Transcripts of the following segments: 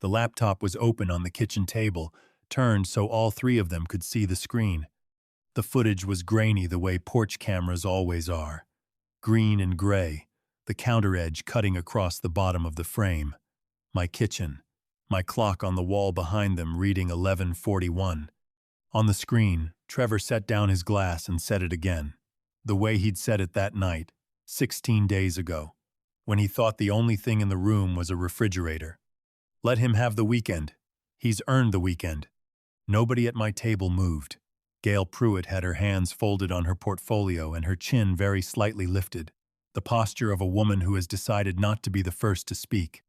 The laptop was open on the kitchen table, turned so all three of them could see the screen. The footage was grainy the way porch cameras always are. Green and gray, the counter edge cutting across the bottom of the frame. My kitchen. My clock on the wall behind them reading 11:41. On the screen, Trevor set down his glass and said it again. The way he'd said it that night, 16 days ago, when he thought the only thing in the room was a refrigerator. Let him have the weekend. He's earned the weekend. Nobody at my table moved. Gail Pruitt had her hands folded on her portfolio and her chin very slightly lifted, the posture of a woman who has decided not to be the first to speak.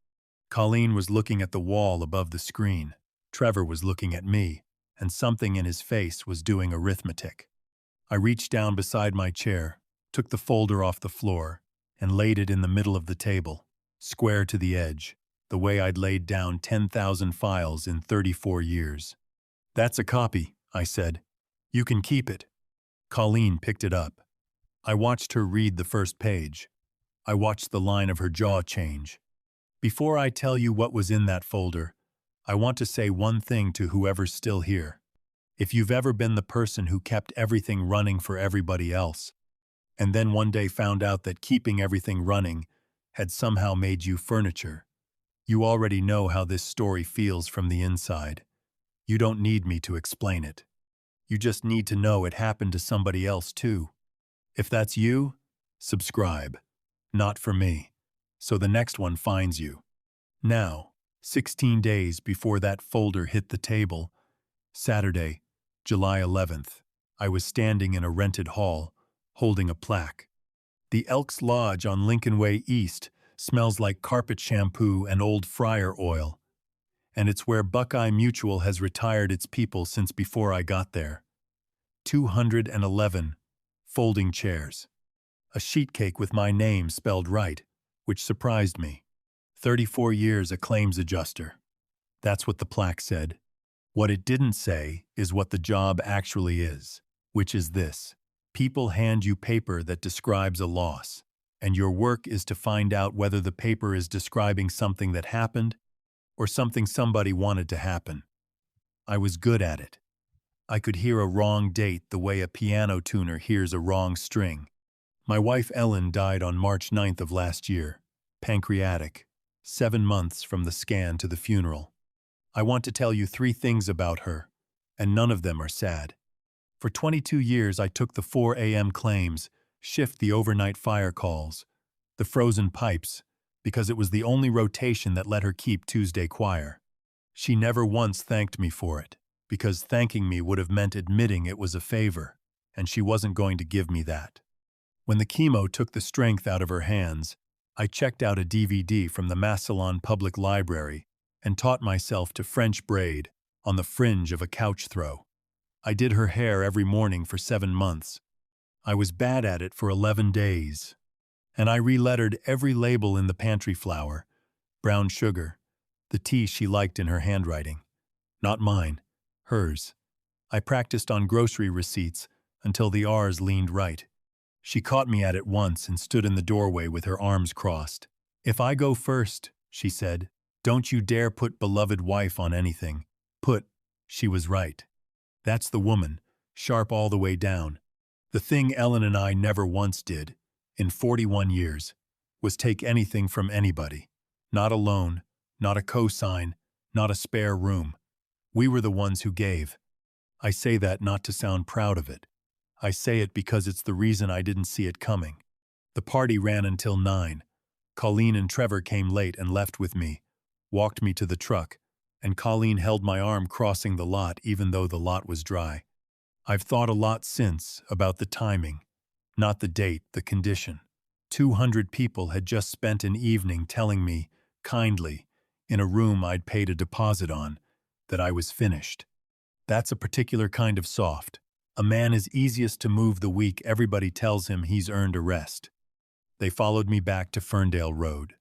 Colleen was looking at the wall above the screen. Trevor was looking at me, and something in his face was doing arithmetic. I reached down beside my chair, took the folder off the floor, and laid it in the middle of the table, square to the edge, the way I'd laid down 10,000 files in 34 years. "That's a copy," I said. "You can keep it." Colleen picked it up. I watched her read the first page. I watched the line of her jaw change. Before I tell you what was in that folder, I want to say one thing to whoever's still here. If you've ever been the person who kept everything running for everybody else, and then one day found out that keeping everything running had somehow made you furniture, you already know how this story feels from the inside. You don't need me to explain it. You just need to know it happened to somebody else too. If that's you, subscribe. Not for me. So the next one finds you. Now, 16 days before that folder hit the table, Saturday, July 11th, I was standing in a rented hall, holding a plaque. The Elks Lodge on Lincoln Way East smells like carpet shampoo and old fryer oil, and it's where Buckeye Mutual has retired its people since before I got there. 211 folding chairs. A sheet cake with my name spelled right, which surprised me. 34 years a claims adjuster. That's what the plaque said. What it didn't say is what the job actually is, which is this. People hand you paper that describes a loss, and your work is to find out whether the paper is describing something that happened or something somebody wanted to happen. I was good at it. I could hear a wrong date the way a piano tuner hears a wrong string. My wife Ellen died on March 9th of last year, pancreatic, 7 months from the scan to the funeral. I want to tell you 3 things about her, and none of them are sad. For 22 years I took the 4 a.m. claims, shift the overnight fire calls, the frozen pipes, because it was the only rotation that let her keep Tuesday choir. She never once thanked me for it, because thanking me would have meant admitting it was a favor, and she wasn't going to give me that. When the chemo took the strength out of her hands, I checked out a DVD from the Massillon Public Library and taught myself to French braid on the fringe of a couch throw. I did her hair every morning for 7 months. I was bad at it for 11 days. And I relettered every label in the pantry flour, brown sugar, the tea she liked in her handwriting. Not mine, hers. I practiced on grocery receipts until the R's leaned right. She caught me at it once and stood in the doorway with her arms crossed. "If I go first," she said, "don't you dare put beloved wife on anything. Put," she was right. That's the woman, sharp all the way down. The thing Ellen and I never once did, in 41 years, was take anything from anybody. Not a loan, not a cosign, not a spare room. We were the ones who gave. I say that not to sound proud of it. I say it because it's the reason I didn't see it coming. The party ran until 9. Colleen and Trevor came late and left with me, walked me to the truck, and Colleen held my arm crossing the lot even though the lot was dry. I've thought a lot since about the timing, not the date, the condition. 200 people had just spent an evening telling me, kindly, in a room I'd paid a deposit on, that I was finished. That's a particular kind of soft. A man is easiest to move the week everybody tells him he's earned a rest. They followed me back to Ferndale Road.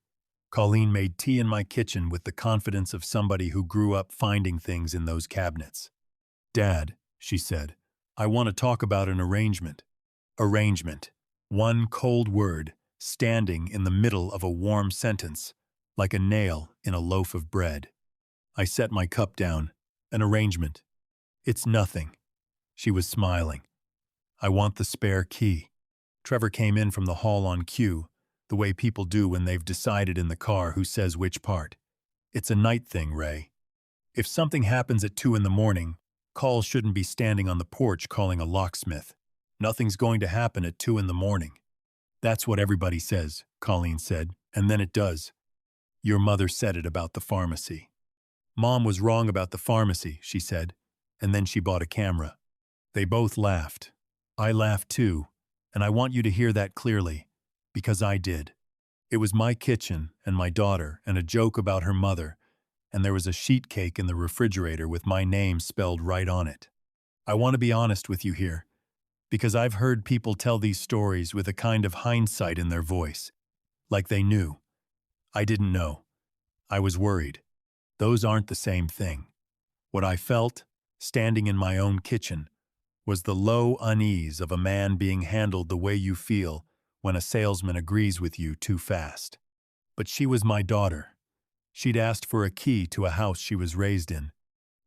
Colleen made tea in my kitchen with the confidence of somebody who grew up finding things in those cabinets. "Dad," she said, "I want to talk about an arrangement." Arrangement. One cold word, standing in the middle of a warm sentence, like a nail in a loaf of bread. I set my cup down. An arrangement. It's nothing. She was smiling. I want the spare key. Trevor came in from the hall on cue, the way people do when they've decided in the car who says which part. It's a night thing, Ray. If something happens at 2 in the morning, calls shouldn't be standing on the porch calling a locksmith. Nothing's going to happen at 2 in the morning. That's what everybody says, Colleen said, and then it does. Your mother said it about the pharmacy. Mom was wrong about the pharmacy, she said, and then she bought a camera. They both laughed. I laughed too, and I want you to hear that clearly, because I did. It was my kitchen and my daughter and a joke about her mother, and there was a sheet cake in the refrigerator with my name spelled right on it. I want to be honest with you here, because I've heard people tell these stories with a kind of hindsight in their voice, like they knew. I didn't know. I was worried. Those aren't the same thing. What I felt, standing in my own kitchen, was the low unease of a man being handled the way you feel when a salesman agrees with you too fast. But she was my daughter. She'd asked for a key to a house she was raised in.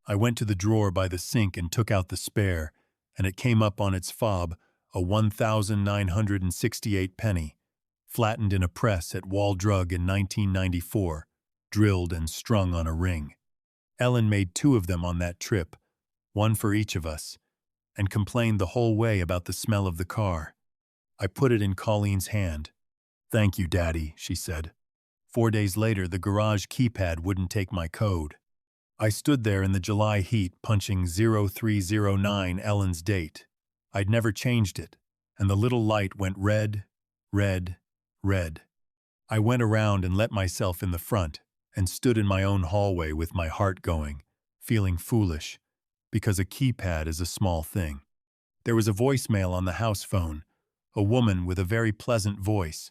I went to the drawer by the sink and took out the spare, and it came up on its fob, a 1,968 penny, flattened in a press at Wall Drug in 1994, drilled and strung on a ring. Ellen made 2 of them on that trip, one for each of us, and complained the whole way about the smell of the car. I put it in Colleen's hand. Thank you, Daddy, she said. 4 days later, the garage keypad wouldn't take my code. I stood there in the July heat punching 0309 Ellen's date. I'd never changed it, and the little light went red, red, red. I went around and let myself in the front and stood in my own hallway with my heart going, feeling foolish, because a keypad is a small thing. There was a voicemail on the house phone, a woman with a very pleasant voice.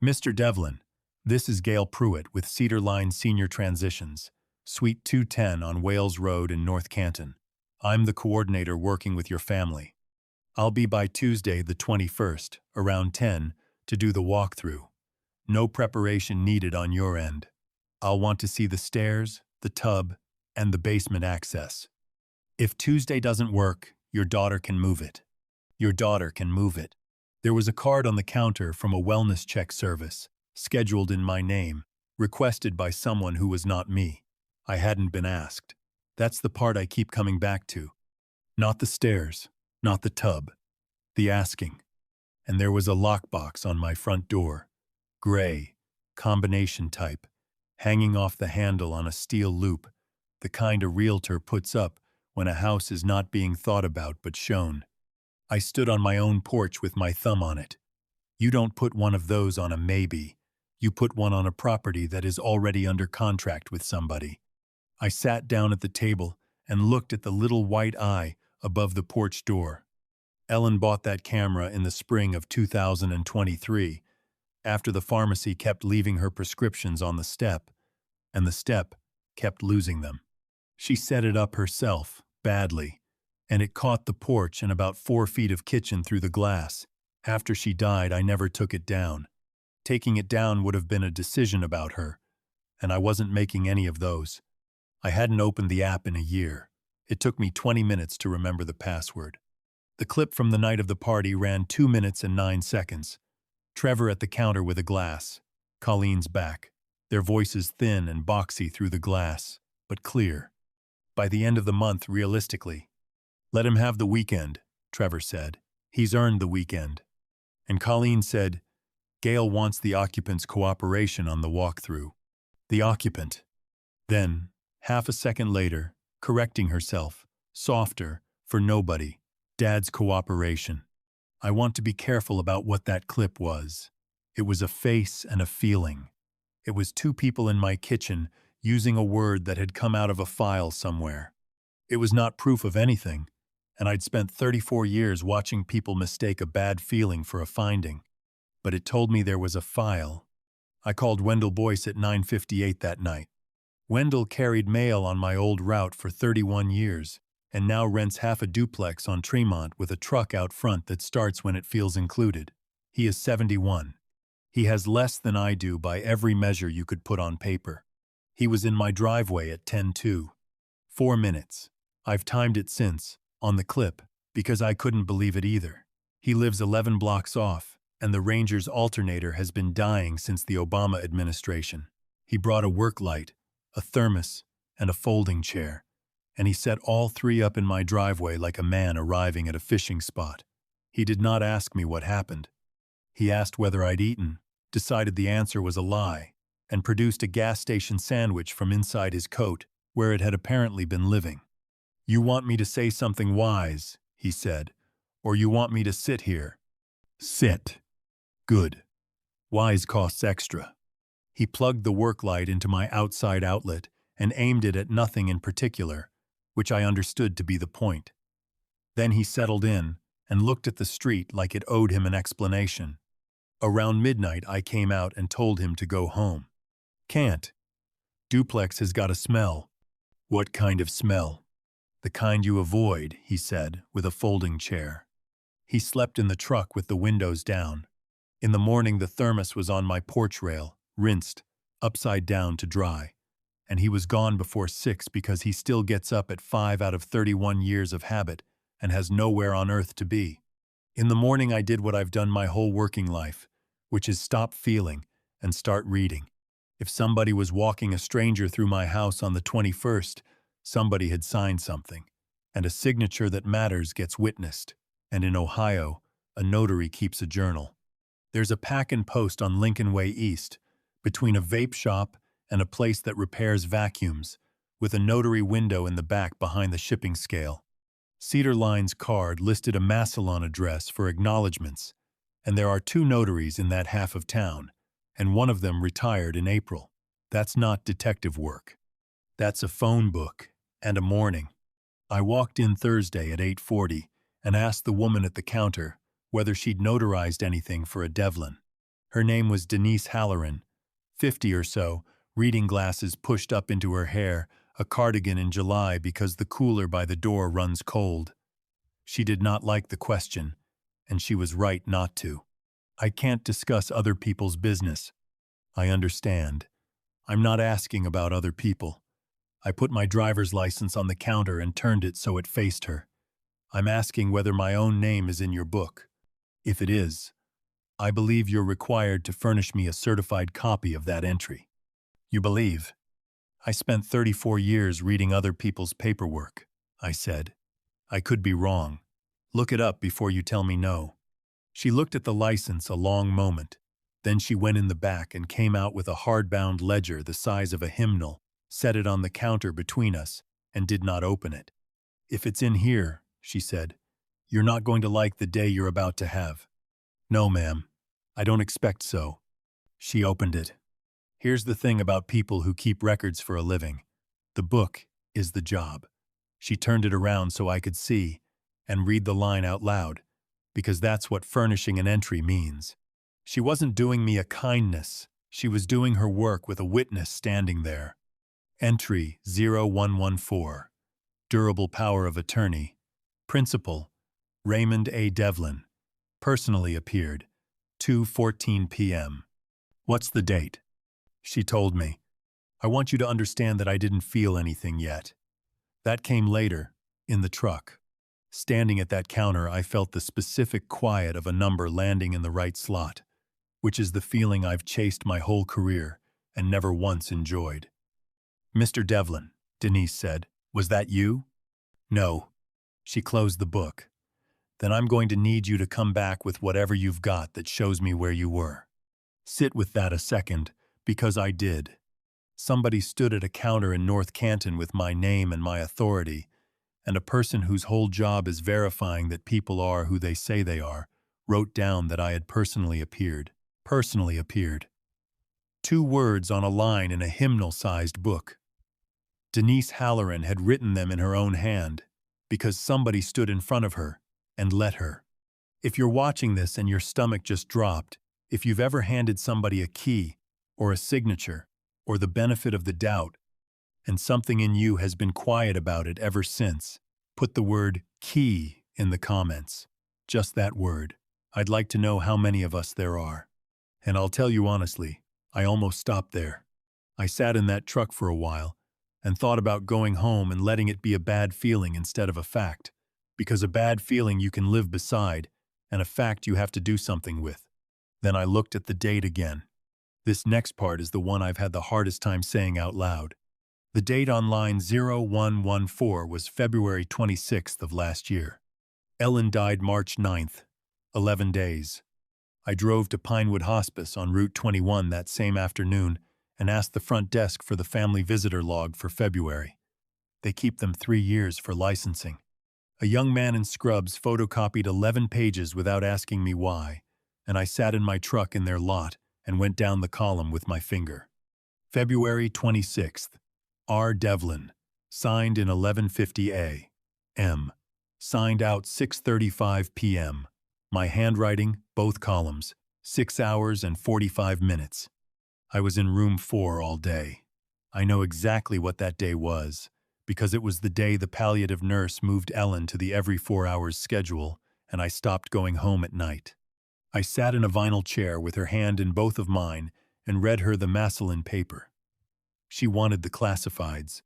Mr. Devlin, this is Gail Pruitt with Cedar Line Senior Transitions, Suite 210 on Wales Road in North Canton. I'm the coordinator working with your family. I'll be by Tuesday the 21st, around 10, to do the walkthrough. No preparation needed on your end. I'll want to see the stairs, the tub, and the basement access. If Tuesday doesn't work, your daughter can move it. Your daughter can move it. There was a card on the counter from a wellness check service, scheduled in my name, requested by someone who was not me. I hadn't been asked. That's the part I keep coming back to. Not the stairs, not the tub, the asking. And there was a lockbox on my front door, gray, combination type, hanging off the handle on a steel loop, the kind a realtor puts up when a house is not being thought about but shown. I stood on my own porch with my thumb on it. You don't put one of those on a maybe. You put one on a property that is already under contract with somebody. I sat down at the table and looked at the little white eye above the porch door. Ellen bought that camera in the spring of 2023, after the pharmacy kept leaving her prescriptions on the step, and the step kept losing them. She set it up herself, badly, and it caught the porch and about 4 feet of kitchen through the glass. After she died, I never took it down. Taking it down would have been a decision about her, and I wasn't making any of those. I hadn't opened the app in a year. It took me 20 minutes to remember the password. The clip from the night of the party ran 2 minutes and 9 seconds. Trevor at the counter with a glass. Colleen's back. Their voices thin and boxy through the glass, but clear. By the end of the month, realistically. Let him have the weekend, Trevor said. He's earned the weekend. And Colleen said, Gail wants the occupant's cooperation on the walkthrough. The occupant. Then, half a second later, correcting herself, softer, for nobody, Dad's cooperation. I want to be careful about what that clip was. It was a face and a feeling. It was 2 people in my kitchen using a word that had come out of a file somewhere. It was not proof of anything, and I'd spent 34 years watching people mistake a bad feeling for a finding. But it told me there was a file. I called Wendell Boyce at 9:58 that night. Wendell carried mail on my old route for 31 years, and now rents half a duplex on Tremont with a truck out front that starts when it feels included. He is 71. He has less than I do by every measure you could put on paper. He was in my driveway at 10:02. 4 minutes. I've timed it since, on the clip, because I couldn't believe it either. He lives 11 blocks off, and the ranger's alternator has been dying since the Obama administration. He brought a work light, a thermos, and a folding chair, and he set all three up in my driveway like a man arriving at a fishing spot. He did not ask me what happened. He asked whether I'd eaten, decided the answer was a lie, and produced a gas station sandwich from inside his coat, where it had apparently been living. "You want me to say something wise," he said, "or you want me to sit here?" "Sit." "Good. Wise costs extra." He plugged the work light into my outside outlet and aimed it at nothing in particular, which I understood to be the point. Then he settled in and looked at the street like it owed him an explanation. Around midnight I came out and told him to go home. "Can't. Duplex has got a smell." "What kind of smell?" "The kind you avoid," he said, with a folding chair. He slept in the truck with the windows down. In the morning the thermos was on my porch rail, rinsed, upside down to dry, and he was gone before 6 because he still gets up at 5 out of 31 years of habit and has nowhere on earth to be. In the morning I did what I've done my whole working life, which is stop feeling and start reading. If somebody was walking a stranger through my house on the 21st, somebody had signed something, and a signature that matters gets witnessed, and in Ohio, a notary keeps a journal. There's a pack and post on Lincoln Way East, between a vape shop and a place that repairs vacuums, with a notary window in the back behind the shipping scale. Cedar Line's card listed a Massillon address for acknowledgments, and there are 2 notaries in that half of town, and one of them retired in April. That's not detective work. That's a phone book and a morning. I walked in Thursday at 8:40 and asked the woman at the counter whether she'd notarized anything for a Devlin. Her name was Denise Halloran, 50 or so, reading glasses pushed up into her hair, a cardigan in July because the cooler by the door runs cold. She did not like the question, and she was right not to. "I can't discuss other people's business." "I understand. I'm not asking about other people." I put my driver's license on the counter and turned it so it faced her. "I'm asking whether my own name is in your book. If it is, I believe you're required to furnish me a certified copy of that entry." "You believe?" "I spent 34 years reading other people's paperwork," I said. "I could be wrong. Look it up before you tell me no." She looked at the license a long moment. Then she went in the back and came out with a hardbound ledger the size of a hymnal, set it on the counter between us, and did not open it. "If it's in here," she said, "you're not going to like the day you're about to have." "No, ma'am. I don't expect so." She opened it. "Here's the thing about people who keep records for a living. The book is the job." She turned it around so I could see and read the line out loud, because that's what furnishing an entry means. She wasn't doing me a kindness. She was doing her work with a witness standing there. Entry 0114. Durable power of attorney. Principal, Raymond A. Devlin. Personally appeared. 2:14 p.m. "What's the date?" She told me. "I want you to understand that I didn't feel anything yet. That came later, in the truck. Standing at that counter, I felt the specific quiet of a number landing in the right slot, which is the feeling I've chased my whole career and never once enjoyed." "Mr. Devlin," Denise said, "was that you?" "No." She closed the book. "Then I'm going to need you to come back with whatever you've got that shows me where you were." Sit with that a second, because I did. Somebody stood at a counter in North Canton with my name and my authority, and a person whose whole job is verifying that people are who they say they are, wrote down that I had personally appeared. Personally appeared. 2 words on a line in a hymnal-sized book. Denise Halloran had written them in her own hand, because somebody stood in front of her and let her. If you're watching this and your stomach just dropped, if you've ever handed somebody a key, or a signature, or the benefit of the doubt, and something in you has been quiet about it ever since, put the word key in the comments. Just that word. I'd like to know how many of us there are. And I'll tell you honestly, I almost stopped there. I sat in that truck for a while and thought about going home and letting it be a bad feeling instead of a fact. Because a bad feeling you can live beside, and a fact you have to do something with. Then I looked at the date again. This next part is the one I've had the hardest time saying out loud. The date on line 0114 was February 26th of last year. Ellen died March 9th, 11 days. I drove to Pinewood Hospice on Route 21 that same afternoon and asked the front desk for the family visitor log for February. They keep them 3 years for licensing. A young man in scrubs photocopied 11 pages without asking me why, and I sat in my truck in their lot and went down the column with my finger. February 26th. R. Devlin. Signed in 11:50 a.m. Signed out 6:35 p.m. My handwriting, both columns, 6 hours and 45 minutes. I was in room 4 all day. I know exactly what that day was, because it was the day the palliative nurse moved Ellen to the every 4 hours schedule, and I stopped going home at night. I sat in a vinyl chair with her hand in both of mine and read her the Massillon paper. She wanted the classifieds.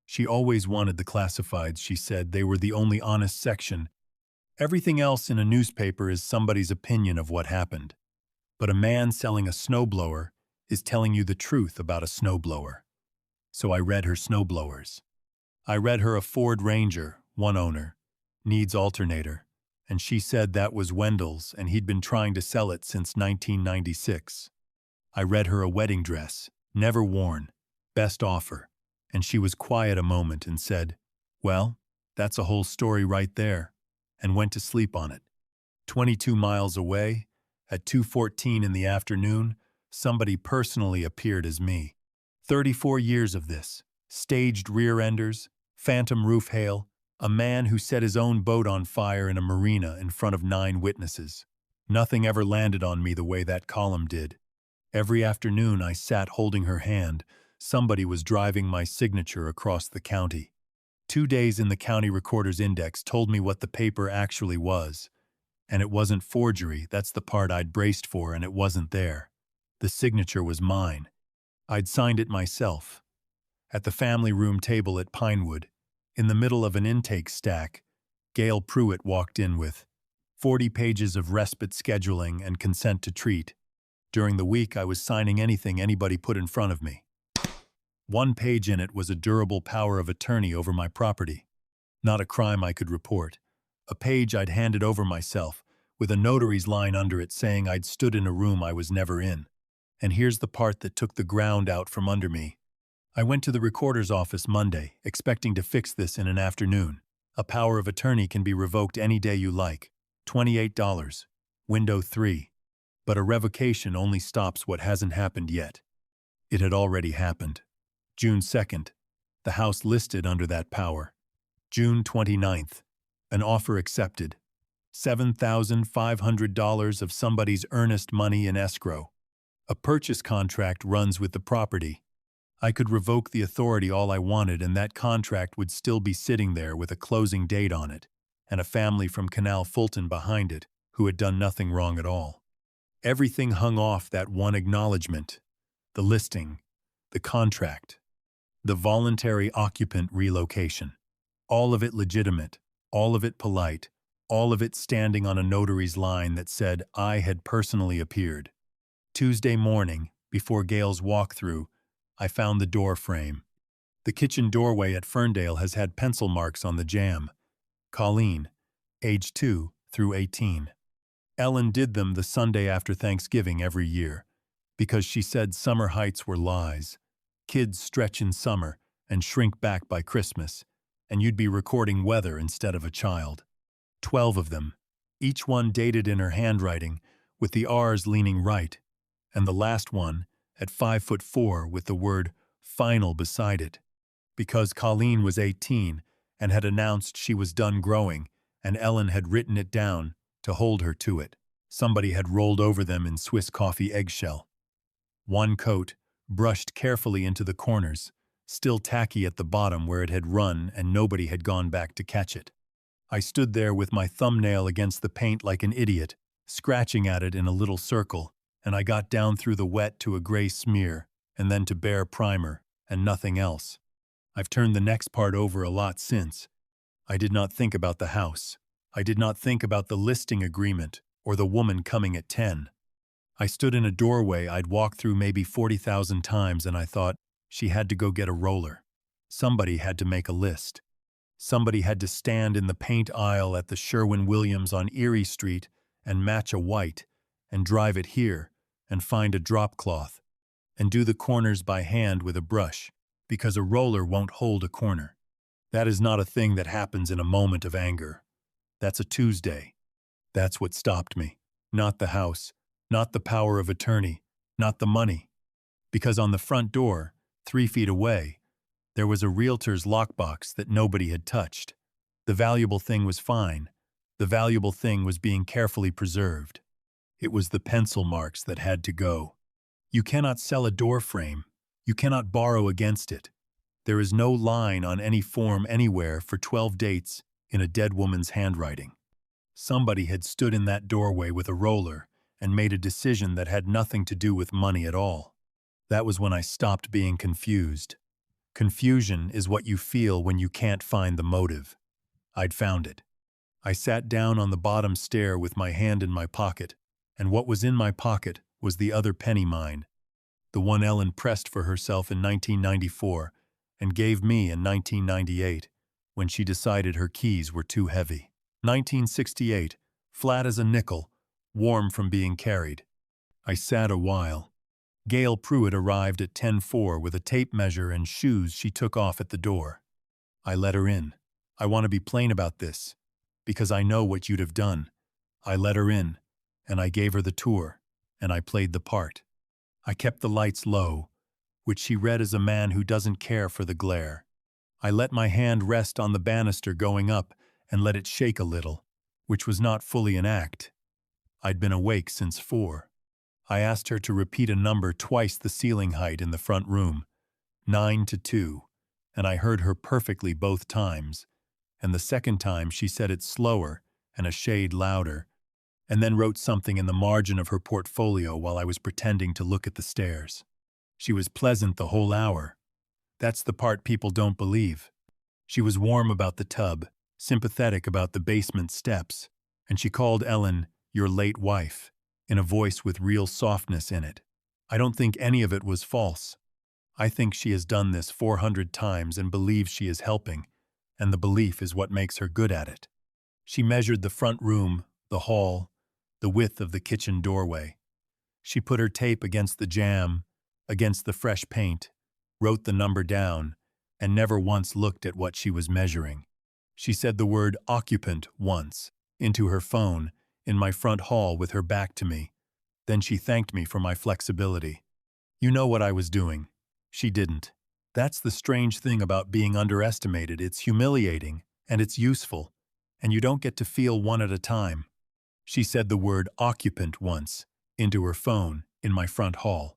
She always wanted the classifieds, she said. They were the only honest section. Everything else in a newspaper is somebody's opinion of what happened. But a man selling a snowblower is telling you the truth about a snowblower. So I read her snowblowers. I read her a Ford Ranger, one owner, needs alternator, and she said that was Wendell's and he'd been trying to sell it since 1996. I read her a wedding dress, never worn, best offer, and she was quiet a moment and said, "Well, that's a whole story right there," and went to sleep on it. 22 miles away, at 2:14 in the afternoon, somebody personally appeared as me. 34 years of this, staged rear-enders, phantom roof hail, a man who set his own boat on fire in a marina in front of 9 witnesses. Nothing ever landed on me the way that column did. Every afternoon I sat holding her hand. Somebody was driving my signature across the county. 2 days in the county recorder's index told me what the paper actually was. And it wasn't forgery, that's the part I'd braced for, and it wasn't there. The signature was mine. I'd signed it myself. At the family room table at Pinewood, in the middle of an intake stack, Gail Pruitt walked in with 40 pages of respite scheduling and consent to treat. During the week, I was signing anything anybody put in front of me. 1 page in it was a durable power of attorney over my property. Not a crime I could report. A page I'd handed over myself, with a notary's line under it saying I'd stood in a room I was never in. And here's the part that took the ground out from under me. I went to the recorder's office Monday, expecting to fix this in an afternoon. A power of attorney can be revoked any day you like. $28. Window 3. But a revocation only stops what hasn't happened yet. It had already happened. June 2nd. The house listed under that power. June 29th. An offer accepted. $7,500 of somebody's earnest money in escrow. A purchase contract runs with the property. I could revoke the authority all I wanted, and that contract would still be sitting there with a closing date on it, and a family from Canal Fulton behind it who had done nothing wrong at all. Everything hung off that one acknowledgement. The listing, the contract, the voluntary occupant relocation. All of it legitimate, all of it polite, all of it standing on a notary's line that said I had personally appeared. Tuesday morning, before Gail's walkthrough, I found the door frame. The kitchen doorway at Ferndale has had pencil marks on the jamb. Colleen, age 2 through 18. Ellen did them the Sunday after Thanksgiving every year, because she said summer heights were lies. Kids stretch in summer and shrink back by Christmas, and you'd be recording weather instead of a child. 12 of them, each one dated in her handwriting, with the R's leaning right, and the last one at 5'4" with the word final beside it. Because Colleen was 18 and had announced she was done growing, and Ellen had written it down to hold her to it. Somebody had rolled over them in Swiss coffee eggshell. One coat, brushed carefully into the corners, still tacky at the bottom where it had run and nobody had gone back to catch it. I stood there with my thumbnail against the paint like an idiot, scratching at it in a little circle, and I got down through the wet to a gray smear, and then to bare primer, and nothing else. I've turned the next part over a lot since. I did not think about the house. I did not think about the listing agreement or the woman coming at 10. I stood in a doorway I'd walked through maybe 40,000 times and I thought, she had to go get a roller. Somebody had to make a list. Somebody had to stand in the paint aisle at the Sherwin-Williams on Erie Street and match a white, and drive it here, and find a drop cloth, and do the corners by hand with a brush, because a roller won't hold a corner. That is not a thing that happens in a moment of anger. That's a Tuesday. That's what stopped me. Not the house, not the power of attorney, not the money. Because on the front door, 3 feet away, there was a realtor's lockbox that nobody had touched. The valuable thing was fine. The valuable thing was being carefully preserved. It was the pencil marks that had to go. You cannot sell a door frame. You cannot borrow against it. There is no line on any form anywhere for 12 dates in a dead woman's handwriting. Somebody had stood in that doorway with a roller and made a decision that had nothing to do with money at all. That was when I stopped being confused. Confusion is what you feel when you can't find the motive. I'd found it. I sat down on the bottom stair with my hand in my pocket, and what was in my pocket was the other penny mine, the one Ellen pressed for herself in 1994 and gave me in 1998 when she decided her keys were too heavy. 1968, flat as a nickel, warm from being carried. I sat a while. Gail Pruitt arrived at 10:04 with a tape measure and shoes she took off at the door. I let her in. I want to be plain about this, because I know what you'd have done. I let her in, and I gave her the tour, and I played the part. I kept the lights low, which she read as a man who doesn't care for the glare. I let my hand rest on the banister going up and let it shake a little, which was not fully an act. I'd been awake since 4. I asked her to repeat a number twice the ceiling height in the front room, 9 to 2, and I heard her perfectly both times, and the second time she said it slower and a shade louder, and then wrote something in the margin of her portfolio while I was pretending to look at the stairs. She was pleasant the whole hour. That's the part people don't believe. She was warm about the tub, sympathetic about the basement steps, and she called Ellen your late wife, in a voice with real softness in it. I don't think any of it was false. I think she has done this 400 times and believes she is helping, and the belief is what makes her good at it. She measured the front room, the hall, the width of the kitchen doorway. She put her tape against the jamb, against the fresh paint, wrote the number down, and never once looked at what she was measuring. She said the word occupant once, into her phone, in my front hall with her back to me. Then she thanked me for my flexibility. You know what I was doing. She didn't. That's the strange thing about being underestimated. It's humiliating, and it's useful, and you don't get to feel one at a time. She said the word occupant once, into her phone, in my front hall.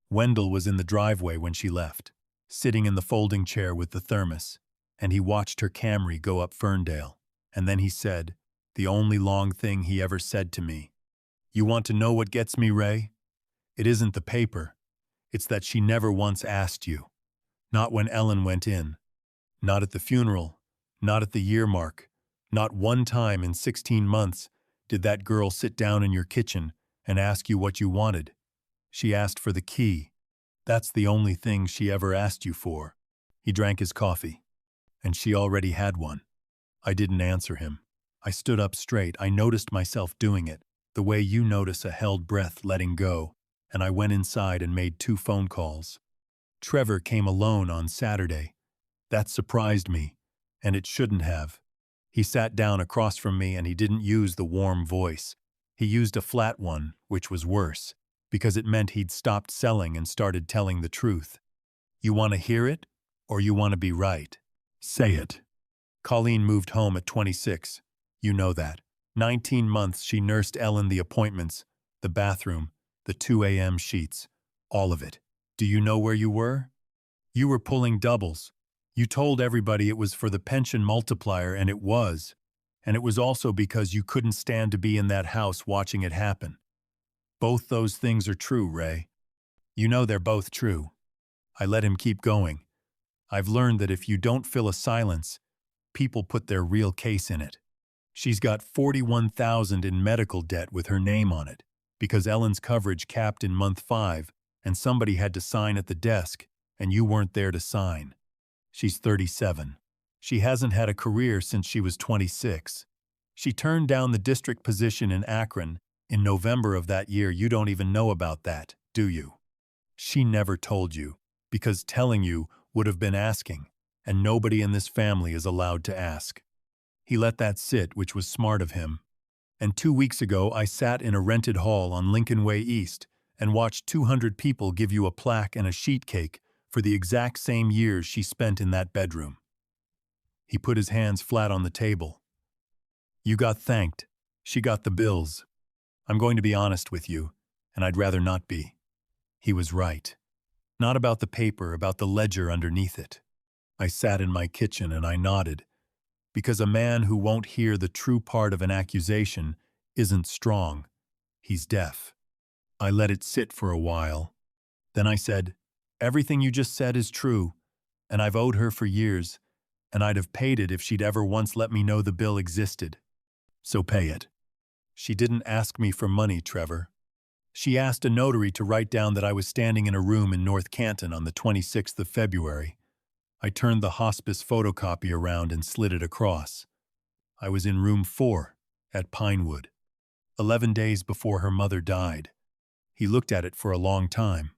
Wendell was in the driveway when she left, sitting in the folding chair with the thermos, and he watched her Camry go up Ferndale, and then he said, the only long thing he ever said to me, "You want to know what gets me, Ray? It isn't the paper. It's that she never once asked you. Not when Ellen went in. Not at the funeral. Not at the year mark. Not one time in 16 months did that girl sit down in your kitchen and ask you what you wanted. She asked for the key. That's the only thing she ever asked you for." He drank his coffee, and she already had one. I didn't answer him. I stood up straight. I noticed myself doing it, the way you notice a held breath letting go, and I went inside and made 2 phone calls. Trevor came alone on Saturday. That surprised me, and it shouldn't have. He sat down across from me and he didn't use the warm voice. He used a flat one, which was worse, because it meant he'd stopped selling and started telling the truth. You want to hear it, or you want to be right? Say it. Colleen moved home at 26. You know that. 19 months she nursed Ellen, the appointments, the bathroom, the 2 a.m. sheets, all of it. Do you know where you were? You were pulling doubles. You told everybody it was for the pension multiplier, and it was. And it was also because you couldn't stand to be in that house watching it happen. Both those things are true, Ray. You know they're both true. I let him keep going. I've learned that if you don't fill a silence, people put their real case in it. She's got $41,000 in medical debt with her name on it, because Ellen's coverage capped in month 5, and somebody had to sign at the desk, and you weren't there to sign. She's 37. She hasn't had a career since she was 26. She turned down the district position in Akron in November of that year. You don't even know about that, do you? She never told you, because telling you would have been asking, and nobody in this family is allowed to ask. He let that sit, which was smart of him. And 2 weeks ago, I sat in a rented hall on Lincoln Way East and watched 200 people give you a plaque and a sheet cake for the exact same years she spent in that bedroom. He put his hands flat on the table. You got thanked. She got the bills. I'm going to be honest with you, and I'd rather not be. He was right. Not about the paper, about the ledger underneath it. I sat in my kitchen and I nodded, because a man who won't hear the true part of an accusation isn't strong. He's deaf. I let it sit for a while. Then I said, everything you just said is true, and I've owed her for years, and I'd have paid it if she'd ever once let me know the bill existed. So pay it. She didn't ask me for money, Trevor. She asked a notary to write down that I was standing in a room in North Canton on the 26th of February. I turned the hospice photocopy around and slid it across. I was in room 4 at Pinewood, 11 days before her mother died. He looked at it for a long time.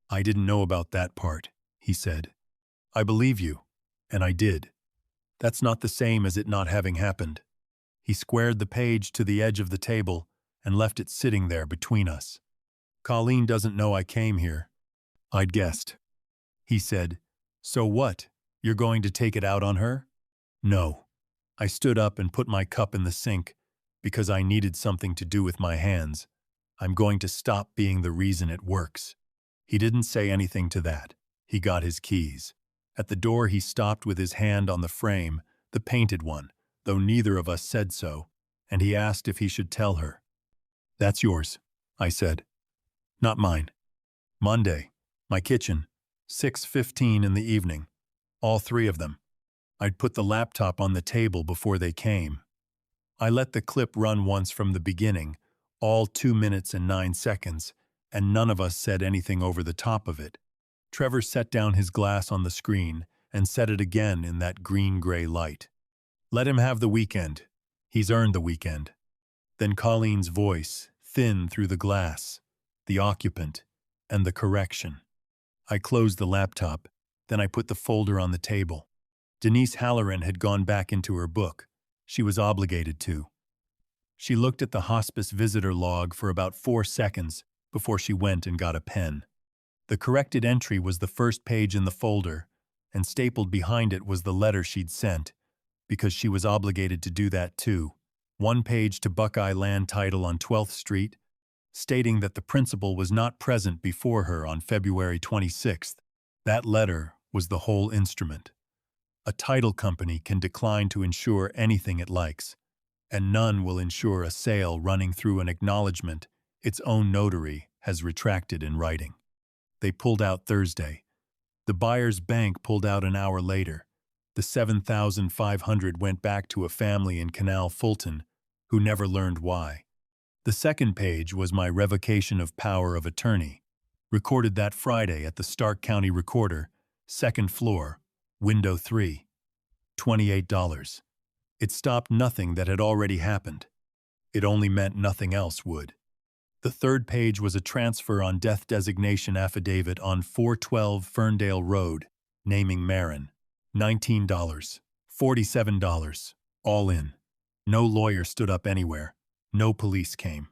I didn't know about that part, he said. I believe you, and I did. That's not the same as it not having happened. He squared the page to the edge of the table and left it sitting there between us. Colleen doesn't know I came here. I'd guessed. He said, so what? You're going to take it out on her? No. I stood up and put my cup in the sink because I needed something to do with my hands. I'm going to stop being the reason it works. He didn't say anything to that. He got his keys. At the door he stopped with his hand on the frame, the painted one, though neither of us said so, and he asked if he should tell her. That's yours, I said. Not mine. Monday, my kitchen, 6:15 in the evening. All 3 of them. I'd put the laptop on the table before they came. I let the clip run once from the beginning, all 2 minutes and 9 seconds, and none of us said anything over the top of it. Trevor set down his glass on the screen and set it again in that green-gray light. Let him have the weekend. He's earned the weekend. Then Colleen's voice, thin through the glass, the occupant, and the correction. I closed the laptop, then I put the folder on the table. Denise Halloran had gone back into her book. She was obligated to. She looked at the hospice visitor log for about 4 seconds before she went and got a pen. The corrected entry was the first page in the folder, and stapled behind it was the letter she'd sent, because she was obligated to do that too. 1 page to Buckeye Land Title on 12th Street, stating that the principal was not present before her on February 26th. That letter was the whole instrument. A title company can decline to insure anything it likes, and none will insure a sale running through an acknowledgement its own notary has retracted in writing. They pulled out Thursday. The buyer's bank pulled out an hour later. The $7,500 went back to a family in Canal Fulton who never learned why. The second page was my revocation of power of attorney, recorded that Friday at the Stark County Recorder, 2nd floor, window 3. $28. It stopped nothing that had already happened. It only meant nothing else would. The third page was a transfer on death designation affidavit on 412 Ferndale Road, naming Marin. $19. $47. All in. No lawyer stood up anywhere. No police came.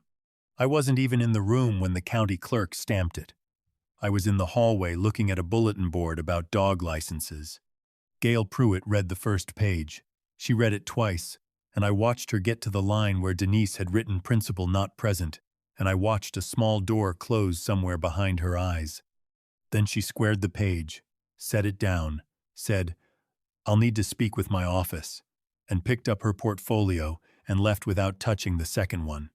I wasn't even in the room when the county clerk stamped it. I was in the hallway looking at a bulletin board about dog licenses. Gail Pruitt read the first page. She read it twice, and I watched her get to the line where Denise had written principal not present, and I watched a small door close somewhere behind her eyes. Then she squared the page, set it down, said, "I'll need to speak with my office," and picked up her portfolio and left without touching the second one.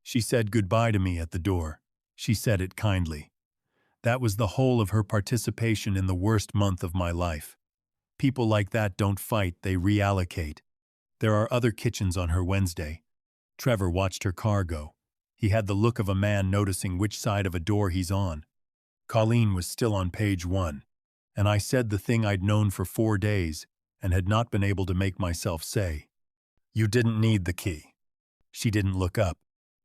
She said goodbye to me at the door. She said it kindly. That was the whole of her participation in the worst month of my life. People like that don't fight, they reallocate. There are other kitchens on her Wednesday. Trevor watched her car go. He had the look of a man noticing which side of a door he's on. Colleen was still on page 1, and I said the thing I'd known for 4 days and had not been able to make myself say. You didn't need the key. She didn't look up.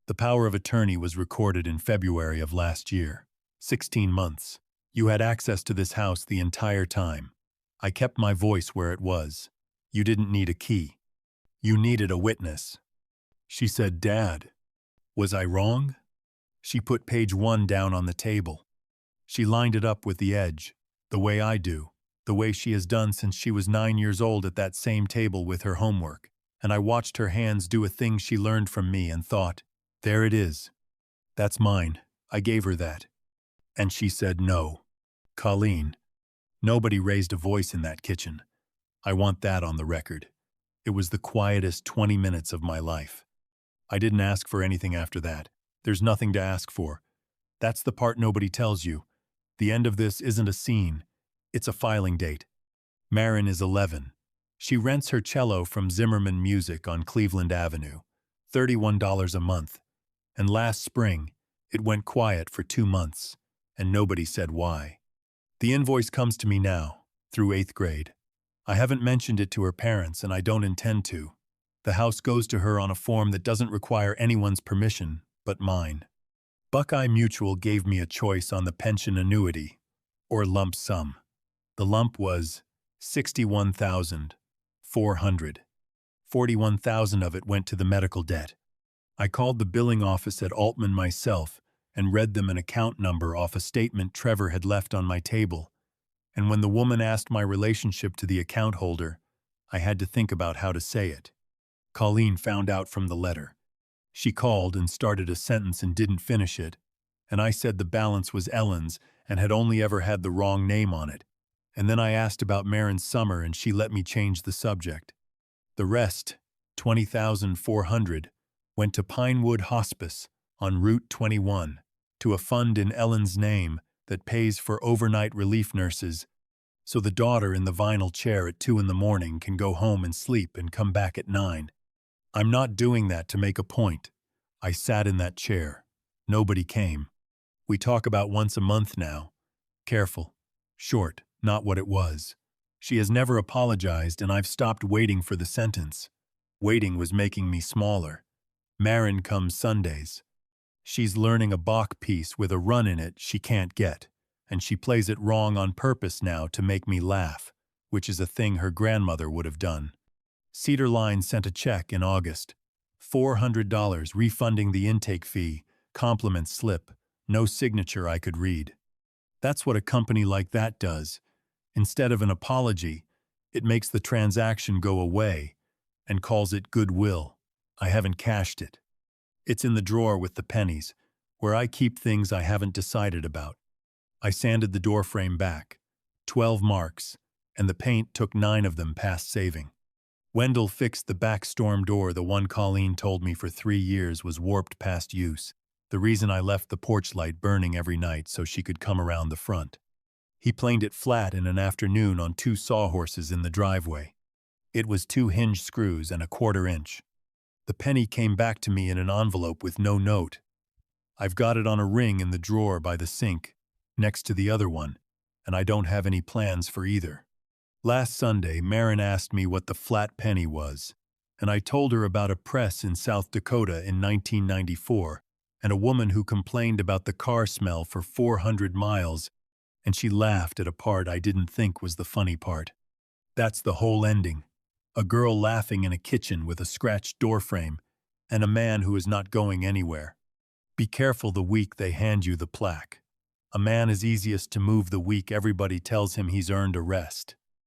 The power of attorney was recorded in February of last year. 16 months. You had access to this house the entire time. I kept my voice where it was. You didn't need a key. You needed a witness. She said, Dad, was I wrong? She put page 1 down on the table. She lined it up with the edge, the way I do, the way she has done since she was 9 years old at that same table with her homework, and I watched her hands do a thing she learned from me and thought, there it is. That's mine. I gave her that. And she said no. Colleen. Nobody raised a voice in that kitchen. I want that on the record. It was the quietest 20 minutes of my life. I didn't ask for anything after that. There's nothing to ask for. That's the part nobody tells you. The end of this isn't a scene. It's a filing date. Marin is 11. She rents her cello from Zimmerman Music on Cleveland Avenue, $31 a month. And last spring, it went quiet for 2 months, and nobody said why. The invoice comes to me now, through 8th grade. I haven't mentioned it to her parents, and I don't intend to. The house goes to her on a form that doesn't require anyone's permission but mine. Buckeye Mutual gave me a choice on the pension annuity, or lump sum. The lump was $61,400. $41,000 of it went to the medical debt. I called the billing office at Altman myself and read them an account number off a statement Trevor had left on my table, and when the woman asked my relationship to the account holder, I had to think about how to say it. Colleen found out from the letter. She called and started a sentence and didn't finish it, and I said the balance was Ellen's and had only ever had the wrong name on it, and then I asked about Marin's summer and she let me change the subject. The rest, $20,400, went to Pinewood Hospice on Route 21, to a fund in Ellen's name that pays for overnight relief nurses, so the daughter in the vinyl chair at 2 in the morning can go home and sleep and come back at 9. I'm not doing that to make a point. I sat in that chair. Nobody came. We talk about once a month now. Careful. Short, not what it was. She has never apologized, and I've stopped waiting for the sentence. Waiting was making me smaller. Marin comes Sundays. She's learning a Bach piece with a run in it she can't get, and she plays it wrong on purpose now to make me laugh, which is a thing her grandmother would have done. Cedar Line sent a check in August. $400 refunding the intake fee, compliment slip, no signature I could read. That's what a company like that does. Instead of an apology, it makes the transaction go away and calls it goodwill. I haven't cashed it. It's in the drawer with the pennies, where I keep things I haven't decided about. I sanded the door frame back. 12 marks, and the paint took 9 of them past saving. Wendell fixed the back storm door, the one Colleen told me for 3 years was warped past use, the reason I left the porch light burning every night so she could come around the front. He planed it flat in an afternoon on 2 sawhorses in the driveway. It was 2 hinge screws and a 1/4 inch. The penny came back to me in an envelope with no note. I've got it on a ring in the drawer by the sink, next to the other one, and I don't have any plans for either. Last Sunday, Marin asked me what the flat penny was, and I told her about a press in South Dakota in 1994 and a woman who complained about the car smell for 400 miles, and she laughed at a part I didn't think was the funny part. That's the whole ending. A girl laughing in a kitchen with a scratched doorframe, and a man who is not going anywhere. Be careful the week they hand you the plaque. A man is easiest to move the week everybody tells him he's earned a rest.